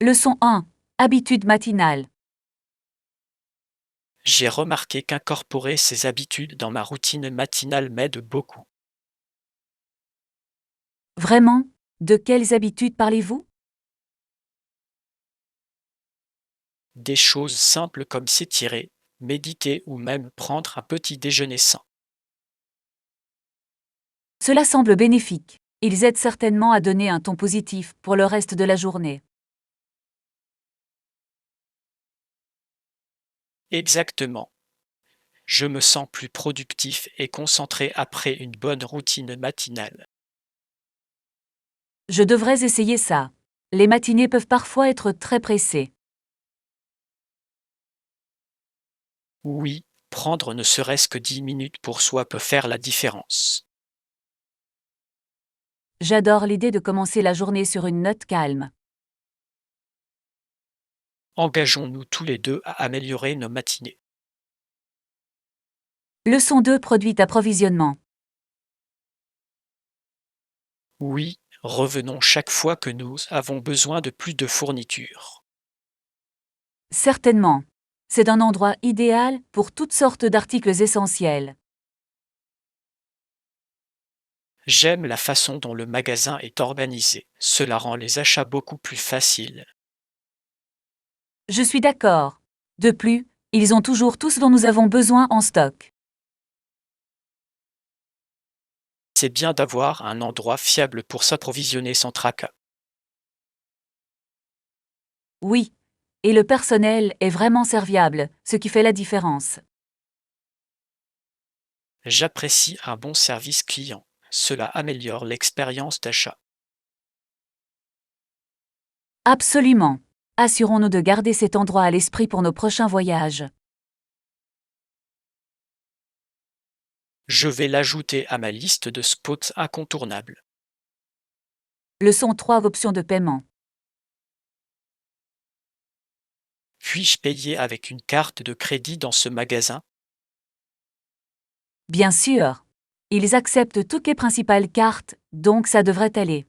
Leçon 1. Habitude matinale. J'ai remarqué qu'incorporer ces habitudes dans ma routine matinale m'aide beaucoup. Vraiment? De quelles habitudes parlez-vous? Des choses simples comme s'étirer, méditer ou même prendre un petit déjeuner sain. Cela semble bénéfique. Ils aident certainement à donner un ton positif pour le reste de la journée. Exactement. Je me sens plus productif et concentré après une bonne routine matinale. Je devrais essayer ça. Les matinées peuvent parfois être très pressées. Oui, prendre ne serait-ce que 10 minutes pour soi peut faire la différence. J'adore l'idée de commencer la journée sur une note calme. Engageons-nous tous les deux à améliorer nos matinées. Leçon 2. Produits d'approvisionnement. Oui, revenons chaque fois que nous avons besoin de plus de fournitures. Certainement. C'est un endroit idéal pour toutes sortes d'articles essentiels. J'aime la façon dont le magasin est organisé. Cela rend les achats beaucoup plus faciles. Je suis d'accord. De plus, ils ont toujours tout ce dont nous avons besoin en stock. C'est bien d'avoir un endroit fiable pour s'approvisionner sans tracas. Oui. Et le personnel est vraiment serviable, ce qui fait la différence. J'apprécie un bon service client. Cela améliore l'expérience d'achat. Absolument. Assurons-nous de garder cet endroit à l'esprit pour nos prochains voyages. Je vais l'ajouter à ma liste de spots incontournables. Leçon 3. Options de paiement. Puis-je payer avec une carte de crédit dans ce magasin? Bien sûr. Ils acceptent toutes les principales cartes, donc ça devrait aller.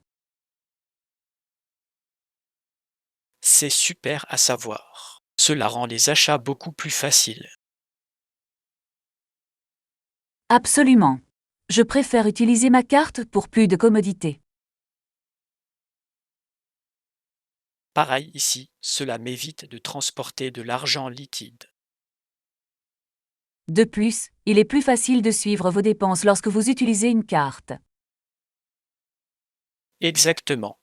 C'est super à savoir. Cela rend les achats beaucoup plus faciles. Absolument. Je préfère utiliser ma carte pour plus de commodité. Pareil ici, cela m'évite de transporter de l'argent liquide. De plus, il est plus facile de suivre vos dépenses lorsque vous utilisez une carte. Exactement.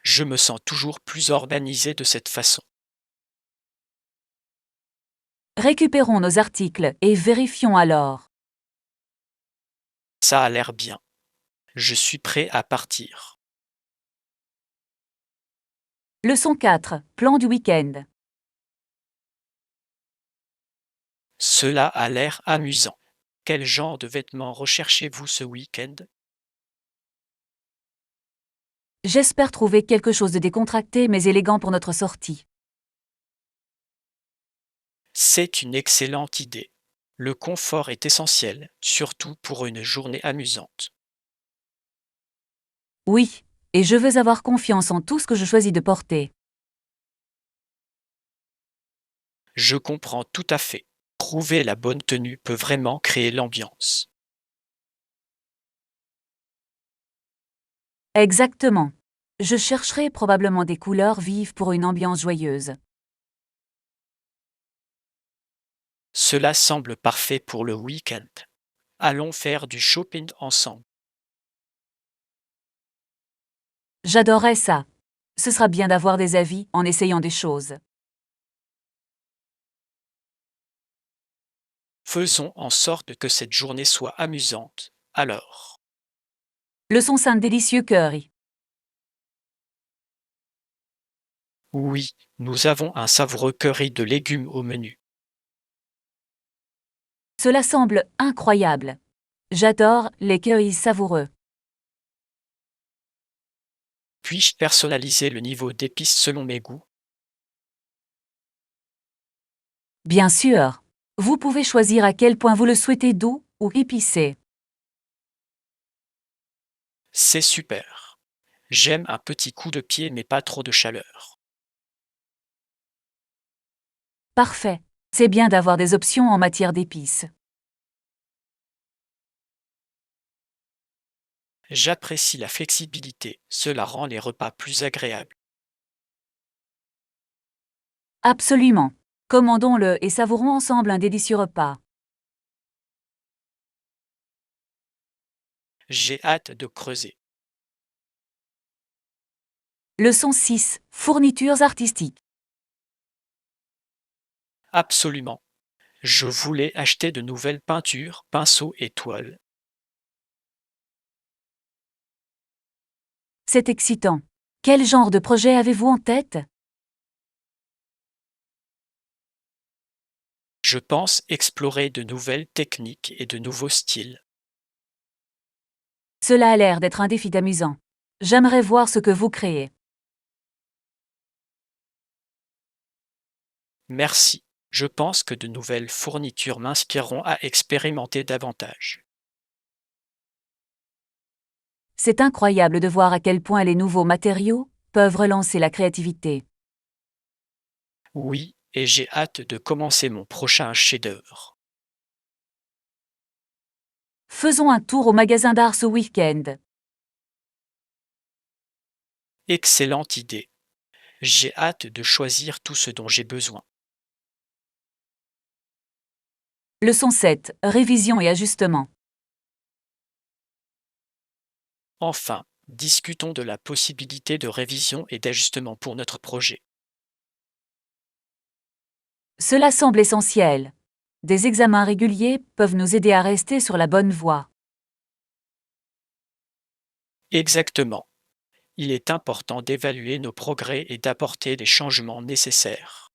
Je me sens toujours plus organisé de cette façon. Récupérons nos articles et vérifions alors. Ça a l'air bien. Je suis prêt à partir. Leçon 4. Plan du week-end. Cela a l'air amusant. Quel genre de vêtements recherchez-vous ce week-end? J'espère trouver quelque chose de décontracté mais élégant pour notre sortie. C'est une excellente idée. Le confort est essentiel, surtout pour une journée amusante. Oui, et je veux avoir confiance en tout ce que je choisis de porter. Je comprends tout à fait. Trouver la bonne tenue peut vraiment créer l'ambiance. Exactement. Je chercherai probablement des couleurs vives pour une ambiance joyeuse. Cela semble parfait pour le week-end. Allons faire du shopping ensemble. J'adorerais ça. Ce sera bien d'avoir des avis en essayant des choses. Faisons en sorte que cette journée soit amusante. Alors, Leçon 5. Délicieux curry. oui, nous avons un savoureux curry de légumes au menu. Cela semble incroyable. J'adore les currys savoureux. Puis-je personnaliser le niveau d'épices selon mes goûts? Bien sûr. Vous pouvez choisir à quel point vous le souhaitez doux ou épicé. C'est super. J'aime un petit coup de pied mais pas trop de chaleur. Parfait. C'est bien d'avoir des options en matière d'épices. J'apprécie la flexibilité, cela rend les repas plus agréables. Absolument. Commandons-le et savourons ensemble un délicieux repas. J'ai hâte de creuser. Leçon 6. Fournitures artistiques. Absolument. Je voulais acheter de nouvelles peintures, pinceaux et toiles. C'est excitant. Quel genre de projet avez-vous en tête? Je pense explorer de nouvelles techniques et de nouveaux styles. Cela a l'air d'être un défi amusant. J'aimerais voir ce que vous créez. Merci. Je pense que de nouvelles fournitures m'inspireront à expérimenter davantage. C'est incroyable de voir à quel point les nouveaux matériaux peuvent relancer la créativité. Oui, et j'ai hâte de commencer mon prochain chef-d'œuvre. Faisons un tour au magasin d'art ce week-end. Excellente idée. J'ai hâte de choisir tout ce dont j'ai besoin. Leçon 7. Révision et ajustement. Enfin, discutons de la possibilité de révision et d'ajustement pour notre projet. Cela semble essentiel. Des examens réguliers peuvent nous aider à rester sur la bonne voie. Exactement. Il est important d'évaluer nos progrès et d'apporter les changements nécessaires.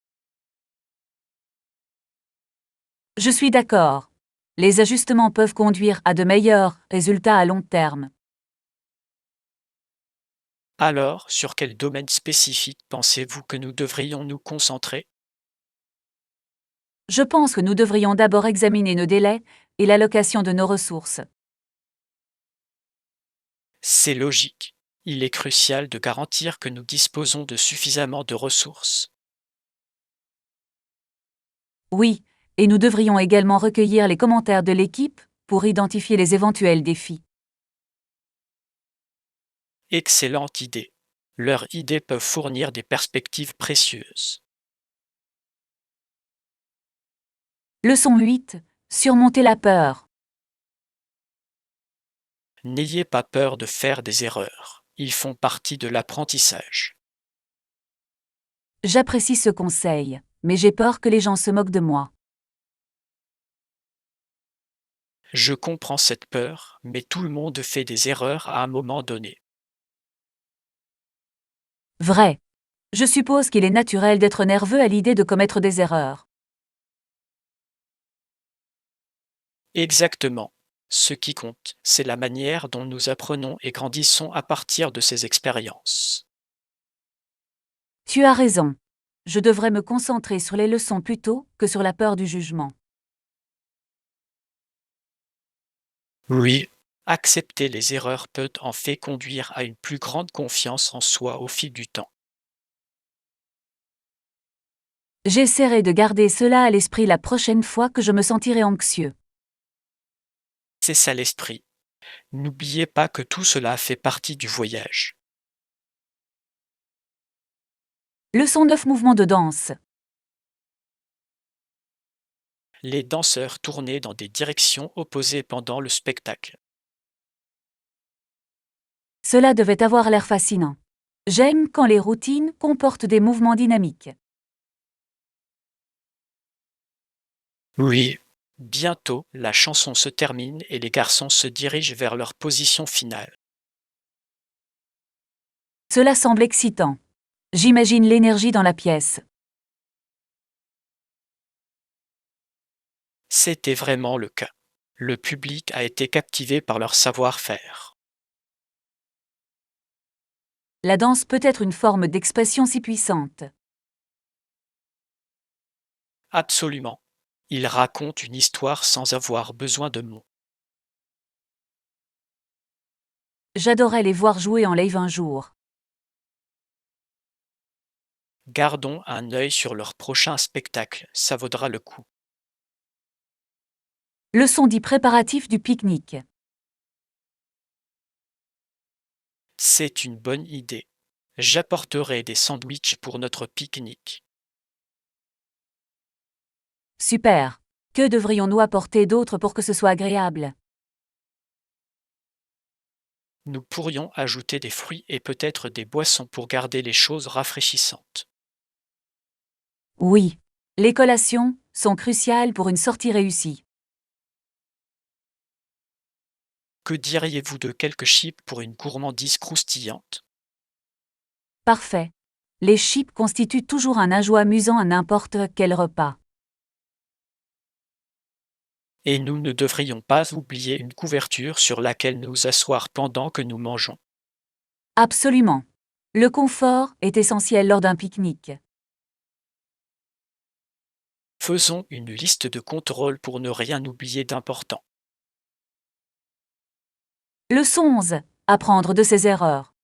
Je suis d'accord. Les ajustements peuvent conduire à de meilleurs résultats à long terme. Alors, sur quel domaine spécifique pensez-vous que nous devrions nous concentrer? Je pense que nous devrions d'abord examiner nos délais et l'allocation de nos ressources. C'est logique. Il est crucial de garantir que nous disposons de suffisamment de ressources. Oui, et nous devrions également recueillir les commentaires de l'équipe pour identifier les éventuels défis. Excellente idée. Leurs idées peuvent fournir des perspectives précieuses. Leçon 8. Surmonter la peur. N'ayez pas peur de faire des erreurs. Ils font partie de l'apprentissage. J'apprécie ce conseil, mais j'ai peur que les gens se moquent de moi. Je comprends cette peur, mais tout le monde fait des erreurs à un moment donné. Vrai. Je suppose qu'il est naturel d'être nerveux à l'idée de commettre des erreurs. Exactement. Ce qui compte, c'est la manière dont nous apprenons et grandissons à partir de ces expériences. Tu as raison. Je devrais me concentrer sur les leçons plutôt que sur la peur du jugement. Oui, accepter les erreurs peut en fait conduire à une plus grande confiance en soi au fil du temps. J'essaierai de garder cela à l'esprit la prochaine fois que je me sentirai anxieux. C'est ça l'esprit. N'oubliez pas que tout cela fait partie du voyage. Leçon 9. Mouvements de danse. Les danseurs tournaient dans des directions opposées pendant le spectacle. Cela devait avoir l'air fascinant. J'aime quand les routines comportent des mouvements dynamiques. Oui. Bientôt, la chanson se termine et les garçons se dirigent vers leur position finale. Cela semble excitant. J'imagine l'énergie dans la pièce. C'était vraiment le cas. Le public a été captivé par leur savoir-faire. La danse peut être une forme d'expression si puissante. Absolument. Ils racontent une histoire sans avoir besoin de mots. J'adorais les voir jouer en live un jour. Gardons un œil sur leur prochain spectacle, ça vaudra le coup. Leçon dit préparatif du pique-nique. C'est une bonne idée. J'apporterai des sandwichs pour notre pique-nique. Super. Que devrions-nous apporter d'autre pour que ce soit agréable? Nous pourrions ajouter des fruits et peut-être des boissons pour garder les choses rafraîchissantes. Oui. Les collations sont cruciales pour une sortie réussie. Que diriez-vous de quelques chips pour une gourmandise croustillante? Parfait. Les chips constituent toujours un ajout amusant à n'importe quel repas. Et nous ne devrions pas oublier une couverture sur laquelle nous asseoir pendant que nous mangeons. Absolument. Le confort est essentiel lors d'un pique-nique. Faisons une liste de contrôle pour ne rien oublier d'important. Leçon 11. Apprendre de ses erreurs.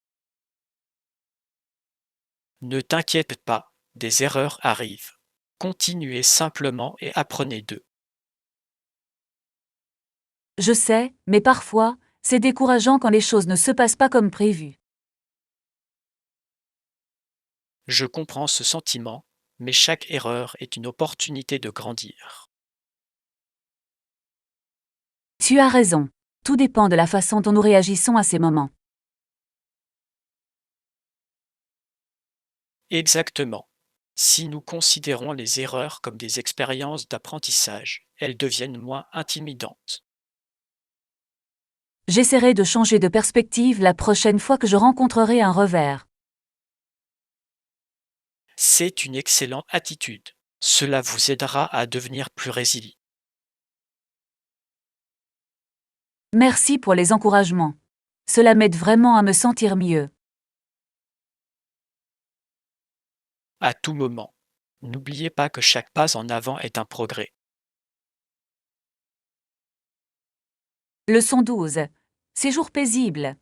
Ne t'inquiète pas, des erreurs arrivent. Continuez simplement et apprenez d'eux. Je sais, mais parfois, c'est décourageant quand les choses ne se passent pas comme prévu. Je comprends ce sentiment, mais chaque erreur est une opportunité de grandir. Tu as raison. Tout dépend de la façon dont nous réagissons à ces moments. Exactement. Si nous considérons les erreurs comme des expériences d'apprentissage, elles deviennent moins intimidantes. J'essaierai de changer de perspective la prochaine fois que je rencontrerai un revers. C'est une excellente attitude. Cela vous aidera à devenir plus résilient. Merci pour les encouragements. Cela m'aide vraiment à me sentir mieux. À tout moment. N'oubliez pas que chaque pas en avant est un progrès. Leçon 12. Séjour paisible.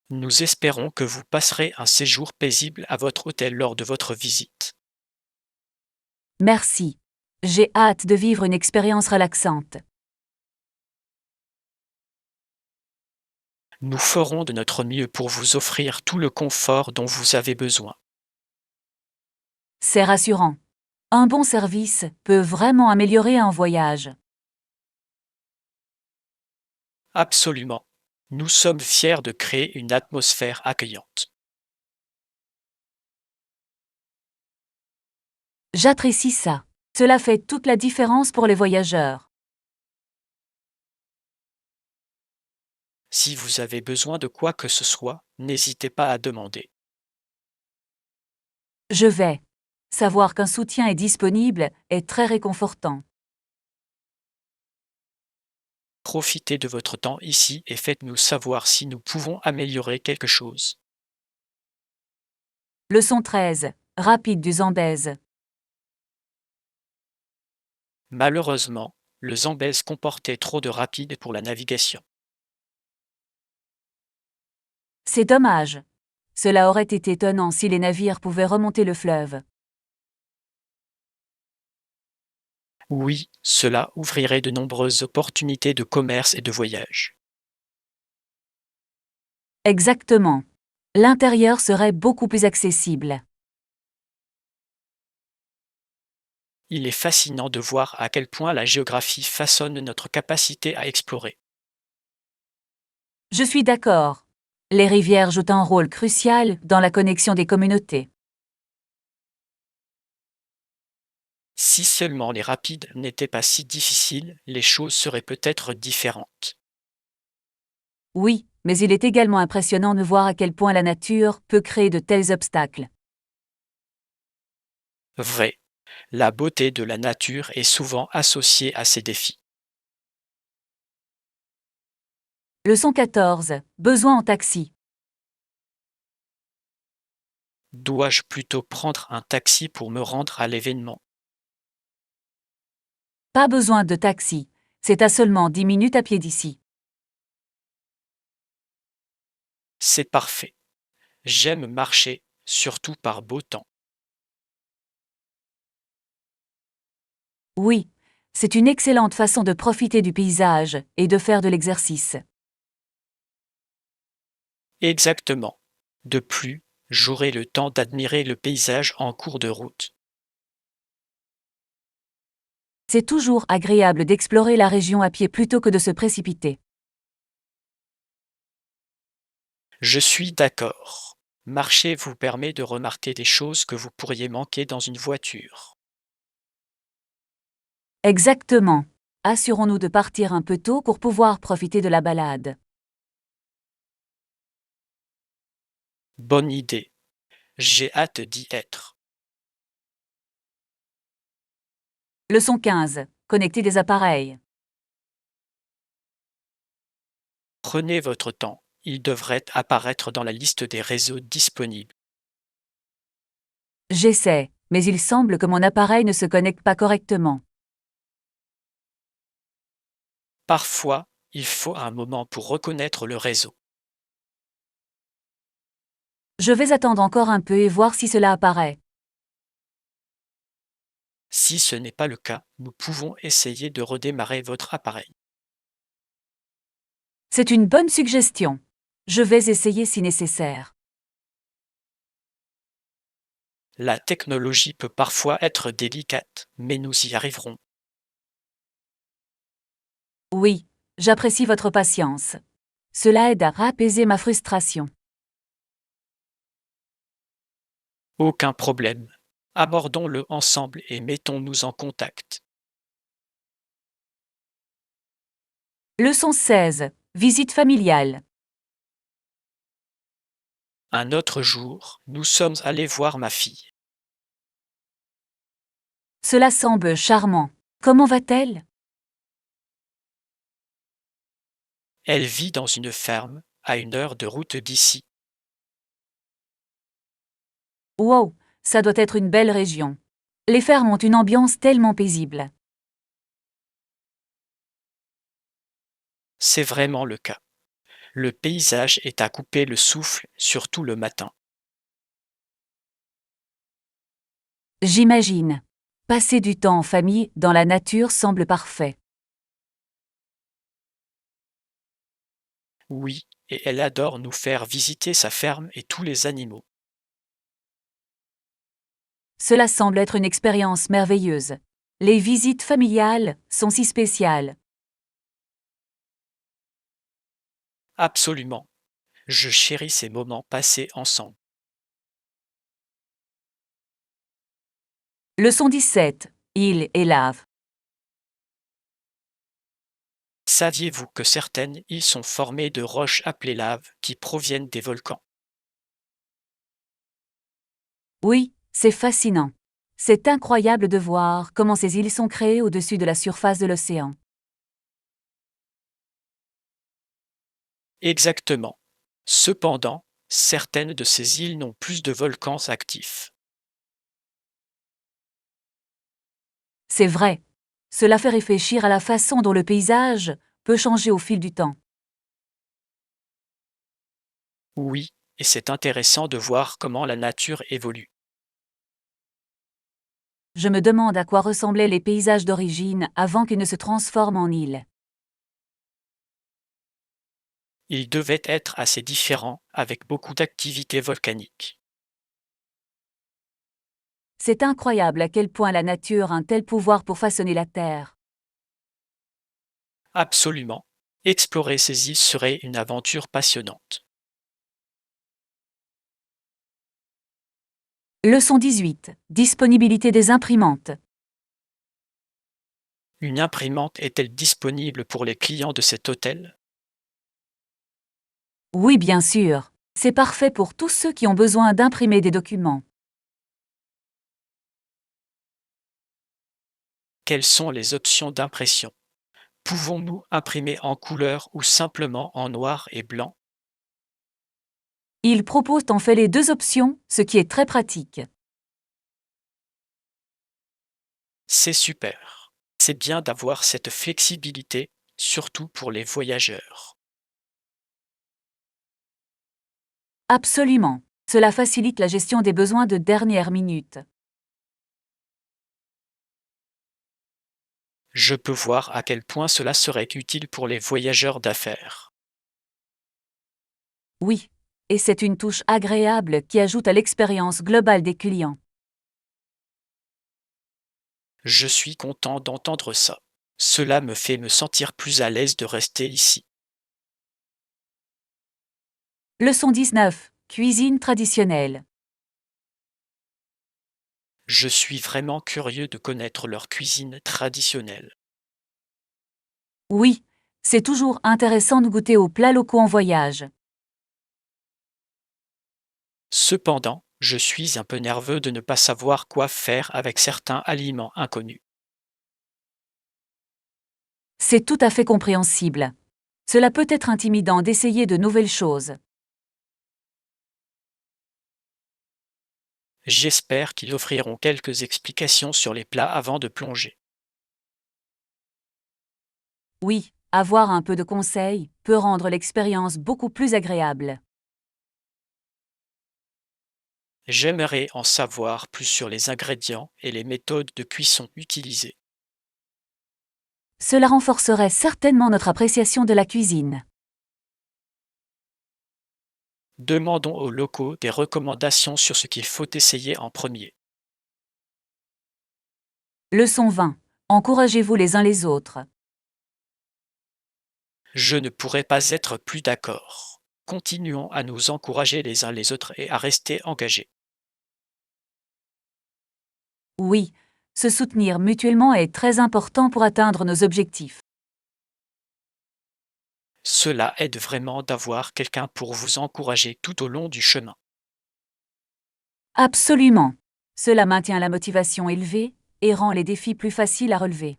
Nous espérons que vous passerez un séjour paisible à votre hôtel lors de votre visite. Merci. J'ai hâte de vivre une expérience relaxante. Nous ferons de notre mieux pour vous offrir tout le confort dont vous avez besoin. C'est rassurant. Un bon service peut vraiment améliorer un voyage. Absolument. Nous sommes fiers de créer une atmosphère accueillante. J'apprécie ça. Cela fait toute la différence pour les voyageurs. Si vous avez besoin de quoi que ce soit, n'hésitez pas à demander. Je vais. Savoir qu'un soutien est disponible est très réconfortant. Profitez de votre temps ici et faites-nous savoir si nous pouvons améliorer quelque chose. Leçon 13. Rapide du Zambèze. Malheureusement, le Zambèze comportait trop de rapides pour la navigation. C'est dommage. Cela aurait été étonnant si les navires pouvaient remonter le fleuve. Oui, cela ouvrirait de nombreuses opportunités de commerce et de voyage. Exactement. L'intérieur serait beaucoup plus accessible. Il est fascinant de voir à quel point la géographie façonne notre capacité à explorer. Je suis d'accord. Les rivières jouent un rôle crucial dans la connexion des communautés. Si seulement les rapides n'étaient pas si difficiles, les choses seraient peut-être différentes. Oui, mais il est également impressionnant de voir à quel point la nature peut créer de tels obstacles. Vrai, la beauté de la nature est souvent associée à ces défis. Leçon 14. Besoin en taxi. Dois-je plutôt prendre un taxi pour me rendre à l'événement? Pas besoin de taxi. C'est à seulement 10 minutes à pied d'ici. C'est parfait. J'aime marcher, surtout par beau temps. Oui, c'est une excellente façon de profiter du paysage et de faire de l'exercice. Exactement. De plus, j'aurai le temps d'admirer le paysage en cours de route. C'est toujours agréable d'explorer la région à pied plutôt que de se précipiter. Je suis d'accord. Marcher vous permet de remarquer des choses que vous pourriez manquer dans une voiture. Exactement. Assurons-nous de partir un peu tôt pour pouvoir profiter de la balade. Bonne idée. J'ai hâte d'y être. Leçon 15. Connecter des appareils. Prenez votre temps. Il devrait apparaître dans la liste des réseaux disponibles. J'essaie, mais il semble que mon appareil ne se connecte pas correctement. Parfois, il faut un moment pour reconnaître le réseau. Je vais attendre encore un peu et voir si cela apparaît. Si ce n'est pas le cas, nous pouvons essayer de redémarrer votre appareil. C'est une bonne suggestion. Je vais essayer si nécessaire. La technologie peut parfois être délicate, mais nous y arriverons. Oui, j'apprécie votre patience. Cela aide à apaiser ma frustration. Aucun problème. Abordons-le ensemble et mettons-nous en contact. Leçon 16. Visite familiale. Un autre jour, nous sommes allés voir ma fille. Cela semble charmant. Comment va-t-elle? Elle vit dans une ferme, à 1 heure de route d'ici. Wow, ça doit être une belle région. Les fermes ont une ambiance tellement paisible. C'est vraiment le cas. Le paysage est à couper le souffle, surtout le matin. J'imagine. Passer du temps en famille dans la nature semble parfait. Oui, et elle adore nous faire visiter sa ferme et tous les animaux. Cela semble être une expérience merveilleuse. Les visites familiales sont si spéciales. Absolument. Je chéris ces moments passés ensemble. Leçon 17. Île et lave. Saviez-vous que certaines îles sont formées de roches appelées laves qui proviennent des volcans? Oui, c'est fascinant. C'est incroyable de voir comment ces îles sont créées au-dessus de la surface de l'océan. Exactement. Cependant, certaines de ces îles n'ont plus de volcans actifs. C'est vrai. Cela fait réfléchir à la façon dont le paysage peut changer au fil du temps. Oui, et c'est intéressant de voir comment la nature évolue. Je me demande à quoi ressemblaient les paysages d'origine avant qu'ils ne se transforment en îles. Ils devaient être assez différents avec beaucoup d'activités volcaniques. C'est incroyable à quel point la nature a un tel pouvoir pour façonner la Terre. Absolument. Explorer ces îles serait une aventure passionnante. Leçon 18. Disponibilité des imprimantes. Une imprimante est-elle disponible pour les clients de cet hôtel? Oui, bien sûr. C'est parfait pour tous ceux qui ont besoin d'imprimer des documents. Quelles sont les options d'impression? Pouvons-nous imprimer en couleur ou simplement en noir et blanc? Ils proposent en fait les deux options, ce qui est très pratique. C'est super. C'est bien d'avoir cette flexibilité, surtout pour les voyageurs. Absolument. Cela facilite la gestion des besoins de dernière minute. Je peux voir à quel point cela serait utile pour les voyageurs d'affaires. Oui, et c'est une touche agréable qui ajoute à l'expérience globale des clients. Je suis content d'entendre ça. Cela me fait me sentir plus à l'aise de rester ici. Leçon 19. Cuisine traditionnelle. Je suis vraiment curieux de connaître leur cuisine traditionnelle. Oui, c'est toujours intéressant de goûter aux plats locaux en voyage. Cependant, je suis un peu nerveux de ne pas savoir quoi faire avec certains aliments inconnus. C'est tout à fait compréhensible. Cela peut être intimidant d'essayer de nouvelles choses. J'espère qu'ils offriront quelques explications sur les plats avant de plonger. Oui, avoir un peu de conseils peut rendre l'expérience beaucoup plus agréable. J'aimerais en savoir plus sur les ingrédients et les méthodes de cuisson utilisées. Cela renforcerait certainement notre appréciation de la cuisine. Demandons aux locaux des recommandations sur ce qu'il faut essayer en premier. Leçon 20. Encouragez-vous les uns les autres. Je ne pourrais pas être plus d'accord. Continuons à nous encourager les uns les autres et à rester engagés. Oui, se soutenir mutuellement est très important pour atteindre nos objectifs. Cela aide vraiment d'avoir quelqu'un pour vous encourager tout au long du chemin. Absolument. Cela maintient la motivation élevée et rend les défis plus faciles à relever.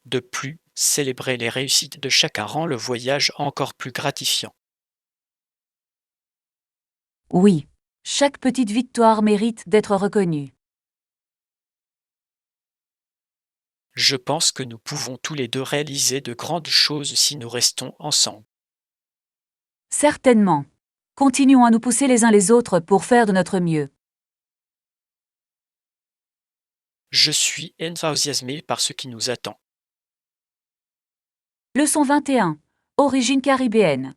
De plus, célébrer les réussites de chacun rend le voyage encore plus gratifiant. Oui, chaque petite victoire mérite d'être reconnue. Je pense que nous pouvons tous les deux réaliser de grandes choses si nous restons ensemble. Certainement. Continuons à nous pousser les uns les autres pour faire de notre mieux. Je suis enthousiasmé par ce qui nous attend. Leçon 21. Origine caribéenne.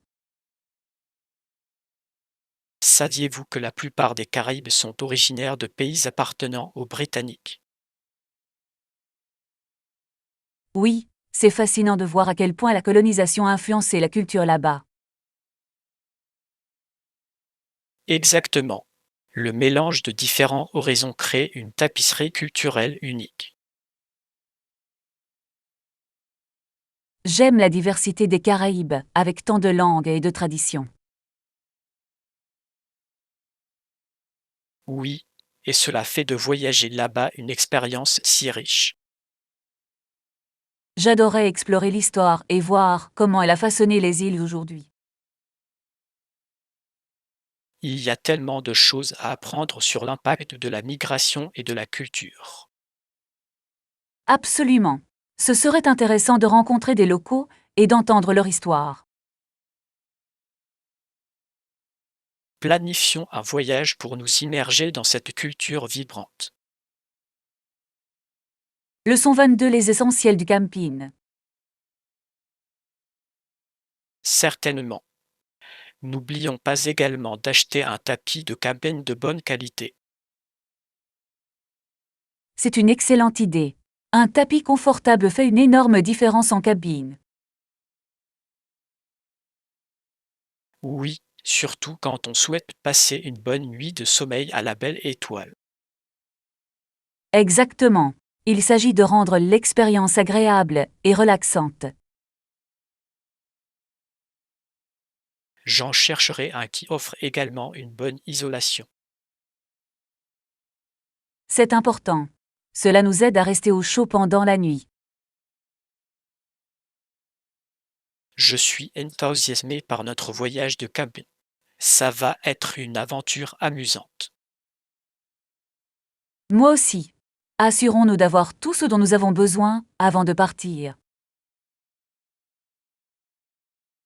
Saviez-vous que la plupart des Caraïbes sont originaires de pays appartenant aux Britanniques? Oui, c'est fascinant de voir à quel point la colonisation a influencé la culture là-bas. Exactement. Le mélange de différents horizons crée une tapisserie culturelle unique. J'aime la diversité des Caraïbes, avec tant de langues et de traditions. Oui, et cela fait de voyager là-bas une expérience si riche. J'adorais explorer l'histoire et voir comment elle a façonné les îles aujourd'hui. Il y a tellement de choses à apprendre sur l'impact de la migration et de la culture. Absolument. Ce serait intéressant de rencontrer des locaux et d'entendre leur histoire. Planifions un voyage pour nous immerger dans cette culture vibrante. Leçon 22. Les essentiels du camping. Certainement. N'oublions pas également d'acheter un tapis de cabane de bonne qualité. C'est une excellente idée. Un tapis confortable fait une énorme différence en cabine. Oui, surtout quand on souhaite passer une bonne nuit de sommeil à la belle étoile. Exactement. Il s'agit de rendre l'expérience agréable et relaxante. J'en chercherai un qui offre également une bonne isolation. C'est important. Cela nous aide à rester au chaud pendant la nuit. Je suis enthousiasmé par notre voyage de cabine. Ça va être une aventure amusante. Moi aussi. Assurons-nous d'avoir tout ce dont nous avons besoin avant de partir.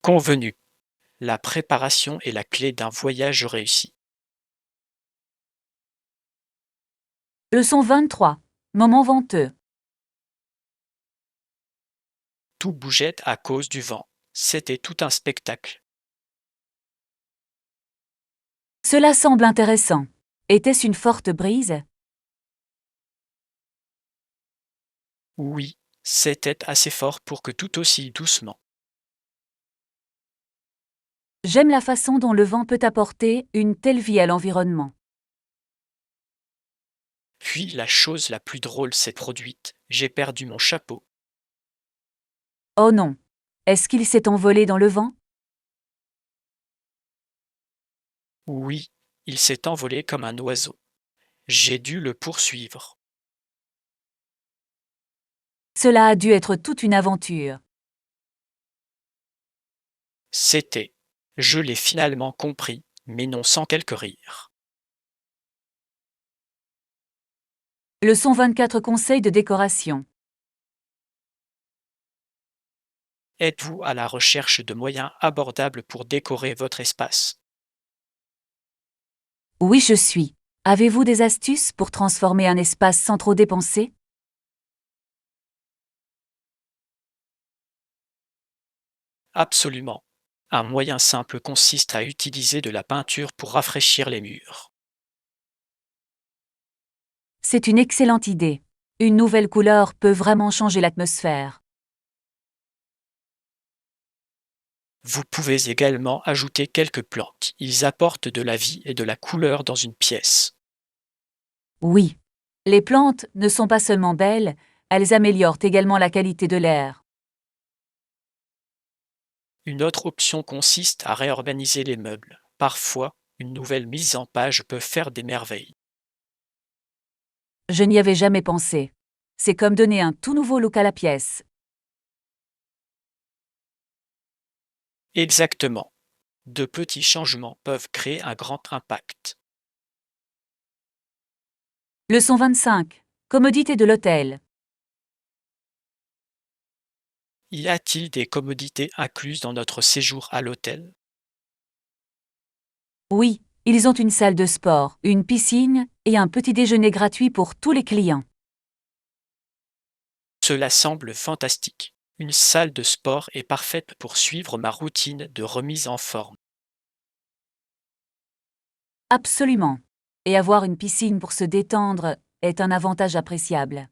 Convenu. La préparation est la clé d'un voyage réussi. Leçon 23. Moment venteux. Tout bougeait à cause du vent. C'était tout un spectacle. Cela semble intéressant. Était-ce une forte brise? Oui, c'était assez fort pour que tout aussi doucement. J'aime la façon dont le vent peut apporter une telle vie à l'environnement. Puis la chose la plus drôle s'est produite. J'ai perdu mon chapeau. Oh non. Est-ce qu'il s'est envolé dans le vent? Oui, il s'est envolé comme un oiseau. J'ai dû le poursuivre. Cela a dû être toute une aventure. C'était. Je l'ai finalement compris, mais non sans quelques rires. Leçon 24. Conseils de décoration. Êtes-vous à la recherche de moyens abordables pour décorer votre espace? Oui, je suis. Avez-vous des astuces pour transformer un espace sans trop dépenser? Absolument. Un moyen simple consiste à utiliser de la peinture pour rafraîchir les murs. C'est une excellente idée. Une nouvelle couleur peut vraiment changer l'atmosphère. Vous pouvez également ajouter quelques plantes. Ils apportent de la vie et de la couleur dans une pièce. Oui. Les plantes ne sont pas seulement belles, elles améliorent également la qualité de l'air. Une autre option consiste à réorganiser les meubles. Parfois, une nouvelle mise en page peut faire des merveilles. Je n'y avais jamais pensé. C'est comme donner un tout nouveau look à la pièce. Exactement. De petits changements peuvent créer un grand impact. Leçon 25. Commodité de l'hôtel. Y a-t-il des commodités incluses dans notre séjour à l'hôtel? Oui, ils ont une salle de sport, une piscine et un petit déjeuner gratuit pour tous les clients. Cela semble fantastique. Une salle de sport est parfaite pour suivre ma routine de remise en forme. Absolument. Et avoir une piscine pour se détendre est un avantage appréciable.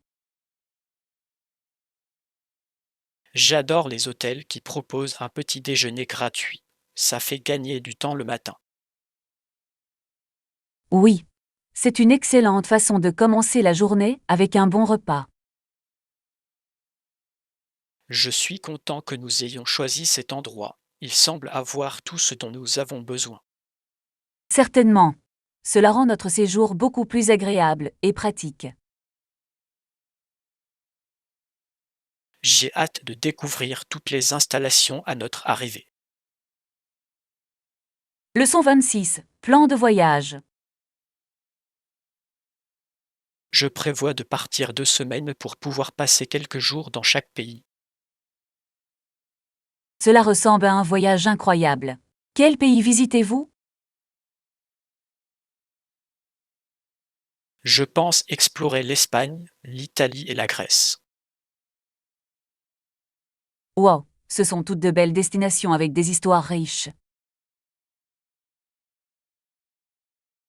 J'adore les hôtels qui proposent un petit déjeuner gratuit. Ça fait gagner du temps le matin. Oui. C'est une excellente façon de commencer la journée avec un bon repas. Je suis content que nous ayons choisi cet endroit. Il semble avoir tout ce dont nous avons besoin. Certainement. Cela rend notre séjour beaucoup plus agréable et pratique. J'ai hâte de découvrir toutes les installations à notre arrivée. Leçon 26. Plan de voyage. Je prévois de partir 2 semaines pour pouvoir passer quelques jours dans chaque pays. Cela ressemble à un voyage incroyable. Quel pays visitez-vous? Je pense explorer l'Espagne, l'Italie et la Grèce. Wow, ce sont toutes de belles destinations avec des histoires riches.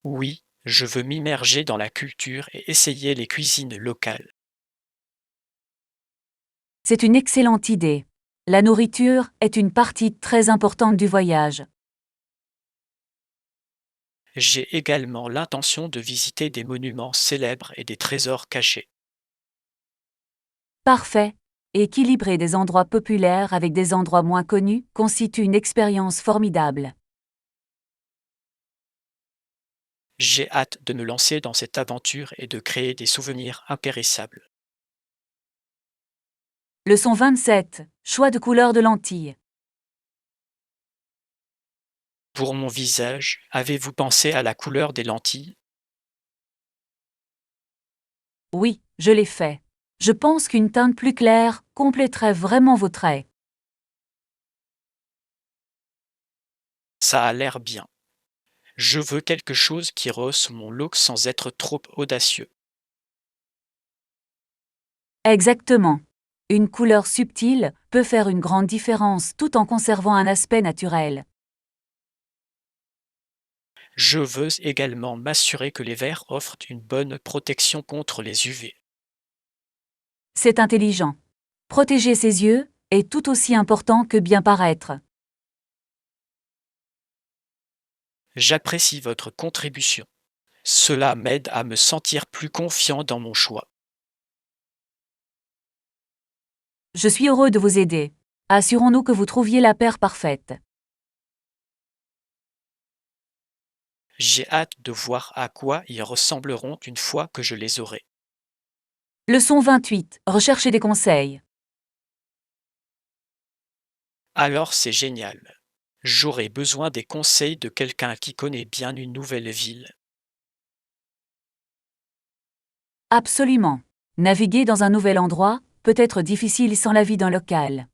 Oui, je veux m'immerger dans la culture et essayer les cuisines locales. C'est une excellente idée. La nourriture est une partie très importante du voyage. J'ai également l'intention de visiter des monuments célèbres et des trésors cachés. Parfait. Équilibrer des endroits populaires avec des endroits moins connus constitue une expérience formidable. J'ai hâte de me lancer dans cette aventure et de créer des souvenirs impérissables. Leçon 27. Choix de couleur de lentilles. Pour mon visage, avez-vous pensé à la couleur des lentilles? Oui, je l'ai fait. Je pense qu'une teinte plus claire compléterait vraiment vos traits. Ça a l'air bien. Je veux quelque chose qui rehausse mon look sans être trop audacieux. Exactement. Une couleur subtile peut faire une grande différence tout en conservant un aspect naturel. Je veux également m'assurer que les verres offrent une bonne protection contre les UV. C'est intelligent. Protéger ses yeux est tout aussi important que bien paraître. J'apprécie votre contribution. Cela m'aide à me sentir plus confiant dans mon choix. Je suis heureux de vous aider. Assurons-nous que vous trouviez la paire parfaite. J'ai hâte de voir à quoi ils ressembleront une fois que je les aurai. Leçon 28. Recherchez des conseils. Alors c'est génial. J'aurai besoin des conseils de quelqu'un qui connaît bien une nouvelle ville. Absolument. Naviguer dans un nouvel endroit peut être difficile sans l'avis d'un local.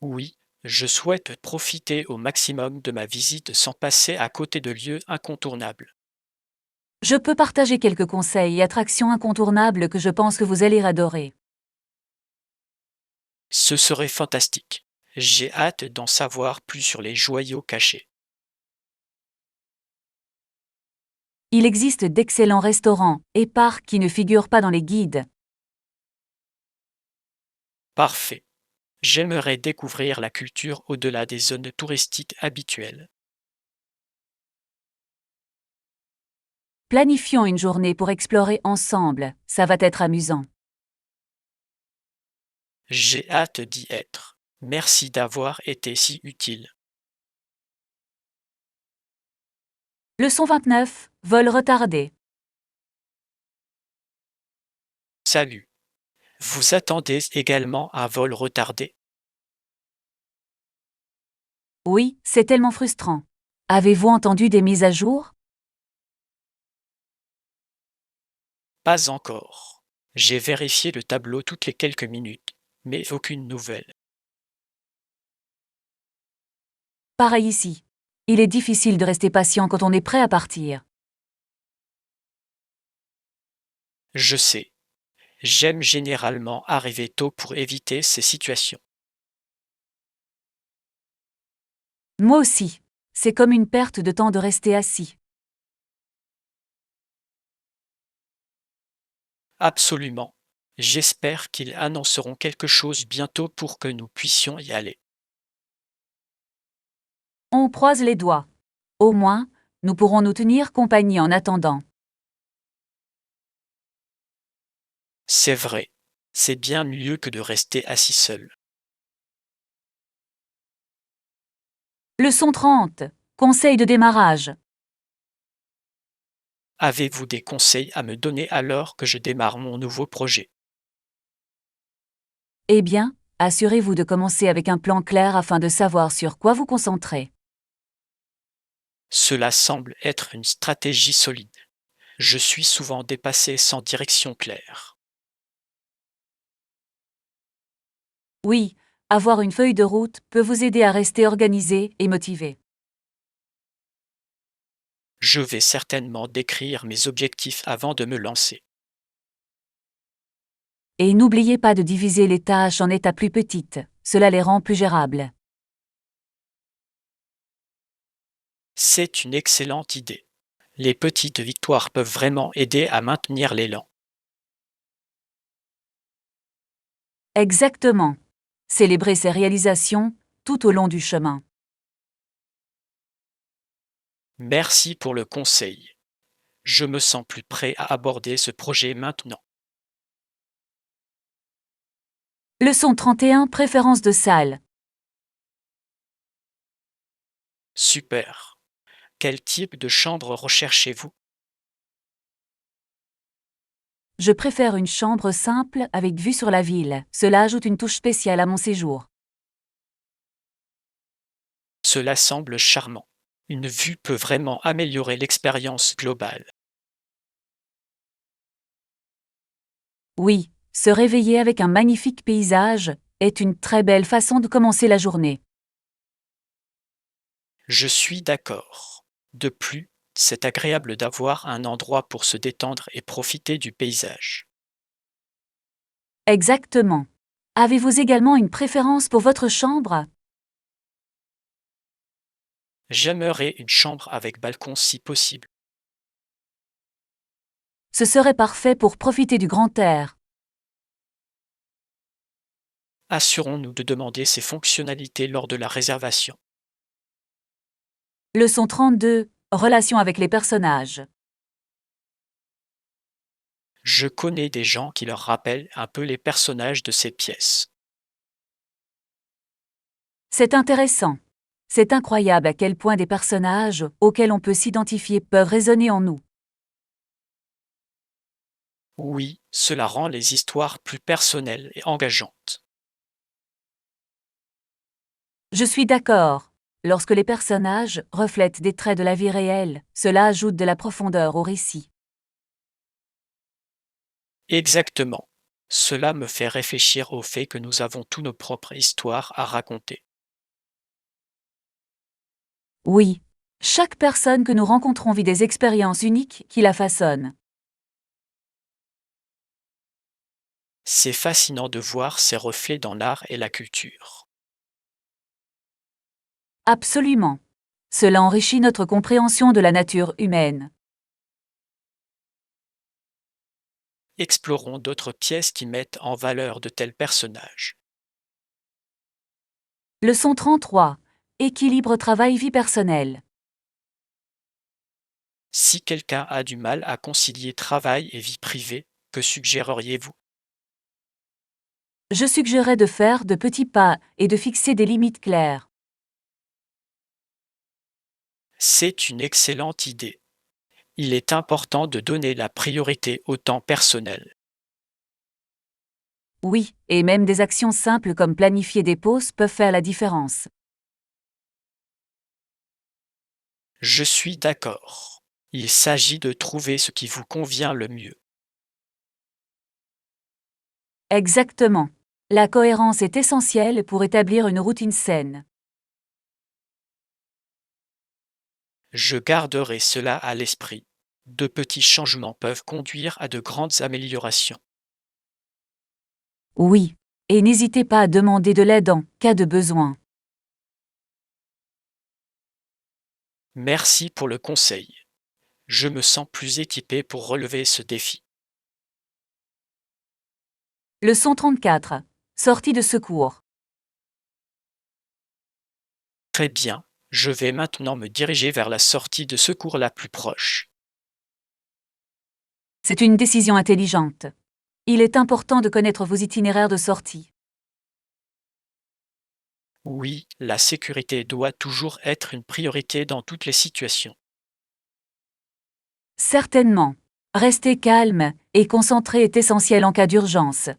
Oui, je souhaite profiter au maximum de ma visite sans passer à côté de lieux incontournables. Je peux partager quelques conseils et attractions incontournables que je pense que vous allez adorer. Ce serait fantastique. J'ai hâte d'en savoir plus sur les joyaux cachés. Il existe d'excellents restaurants et parcs qui ne figurent pas dans les guides. Parfait. J'aimerais découvrir la culture au-delà des zones touristiques habituelles. Planifions une journée pour explorer ensemble, ça va être amusant. J'ai hâte d'y être. Merci d'avoir été si utile. Leçon 29. Vol retardé. Salut. Vous attendez également un vol retardé? Oui, c'est tellement frustrant. Avez-vous entendu des mises à jour? Pas encore. J'ai vérifié le tableau toutes les quelques minutes, mais aucune nouvelle. Pareil ici. Il est difficile de rester patient quand on est prêt à partir. Je sais. J'aime généralement arriver tôt pour éviter ces situations. Moi aussi. C'est comme une perte de temps de rester assis. Absolument. J'espère qu'ils annonceront quelque chose bientôt pour que nous puissions y aller. On croise les doigts. Au moins, nous pourrons nous tenir compagnie en attendant. C'est vrai. C'est bien mieux que de rester assis seul. Leçon 30. Conseil de démarrage. Avez-vous des conseils à me donner alors que je démarre mon nouveau projet? Eh bien, assurez-vous de commencer avec un plan clair afin de savoir sur quoi vous concentrer. Cela semble être une stratégie solide. Je suis souvent dépassé sans direction claire. Oui, avoir une feuille de route peut vous aider à rester organisé et motivé. Je vais certainement décrire mes objectifs avant de me lancer. Et n'oubliez pas de diviser les tâches en étapes plus petites, cela les rend plus gérables. C'est une excellente idée. Les petites victoires peuvent vraiment aider à maintenir l'élan. Exactement. Célébrez ces réalisations tout au long du chemin. Merci pour le conseil. Je me sens plus prêt à aborder ce projet maintenant. Leçon 31. Préférence de salle. Super. Quel type de chambre recherchez-vous? Je préfère une chambre simple avec vue sur la ville. Cela ajoute une touche spéciale à mon séjour. Cela semble charmant. Une vue peut vraiment améliorer l'expérience globale. Oui, se réveiller avec un magnifique paysage est une très belle façon de commencer la journée. Je suis d'accord. De plus, c'est agréable d'avoir un endroit pour se détendre et profiter du paysage. Exactement. Avez-vous également une préférence pour votre chambre? J'aimerais une chambre avec balcon si possible. Ce serait parfait pour profiter du grand air. Assurons-nous de demander ces fonctionnalités lors de la réservation. Leçon 32. Relation avec les personnages. Je connais des gens qui leur rappellent un peu les personnages de ces pièces. C'est intéressant. C'est incroyable à quel point des personnages auxquels on peut s'identifier peuvent résonner en nous. Oui, cela rend les histoires plus personnelles et engageantes. Je suis d'accord. Lorsque les personnages reflètent des traits de la vie réelle, cela ajoute de la profondeur au récit. Exactement. Cela me fait réfléchir au fait que nous avons tous nos propres histoires à raconter. Oui, chaque personne que nous rencontrons vit des expériences uniques qui la façonnent. C'est fascinant de voir ces reflets dans l'art et la culture. Absolument. Cela enrichit notre compréhension de la nature humaine. Explorons d'autres pièces qui mettent en valeur de tels personnages. Leçon 33. Équilibre travail-vie personnelle. Si quelqu'un a du mal à concilier travail et vie privée, que suggéreriez-vous? Je suggérais de faire de petits pas et de fixer des limites claires. C'est une excellente idée. Il est important de donner la priorité au temps personnel. Oui, et même des actions simples comme planifier des pauses peuvent faire la différence. Je suis d'accord. Il s'agit de trouver ce qui vous convient le mieux. Exactement. La cohérence est essentielle pour établir une routine saine. Je garderai cela à l'esprit. De petits changements peuvent conduire à de grandes améliorations. Oui, et n'hésitez pas à demander de l'aide en cas de besoin. Merci pour le conseil. Je me sens plus équipé pour relever ce défi. Leçon 34. Sortie de secours. Très bien, je vais maintenant me diriger vers la sortie de secours la plus proche. C'est une décision intelligente. Il est important de connaître vos itinéraires de sortie. Oui, la sécurité doit toujours être une priorité dans toutes les situations. Certainement. Rester calme et concentré est essentiel en cas d'urgence.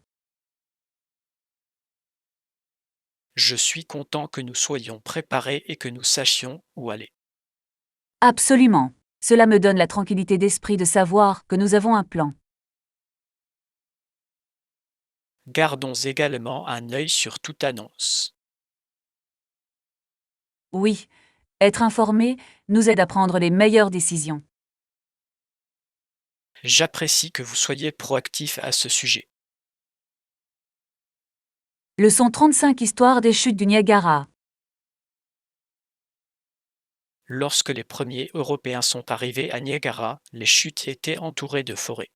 Je suis content que nous soyons préparés et que nous sachions où aller. Absolument. Cela me donne la tranquillité d'esprit de savoir que nous avons un plan. Gardons également un œil sur toute annonce. Oui, être informé nous aide à prendre les meilleures décisions. J'apprécie que vous soyez proactif à ce sujet. Leçon 35. Histoire des chutes du Niagara. Lorsque les premiers Européens sont arrivés à Niagara, les chutes étaient entourées de forêts.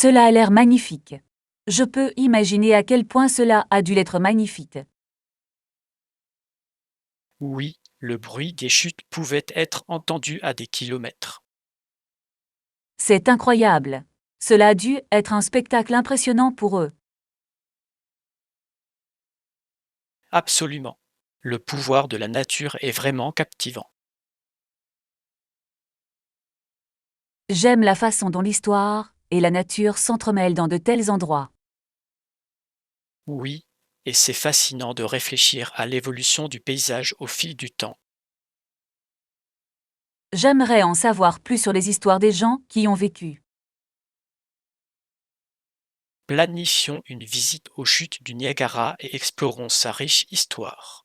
Cela a l'air magnifique. Je peux imaginer à quel point cela a dû être magnifique. Oui, le bruit des chutes pouvait être entendu à des kilomètres. C'est incroyable. Cela a dû être un spectacle impressionnant pour eux. Absolument. Le pouvoir de la nature est vraiment captivant. J'aime la façon dont l'histoire et la nature s'entremêlent dans de tels endroits. Oui, et c'est fascinant de réfléchir à l'évolution du paysage au fil du temps. J'aimerais en savoir plus sur les histoires des gens qui y ont vécu. Planifions une visite aux chutes du Niagara et explorons sa riche histoire.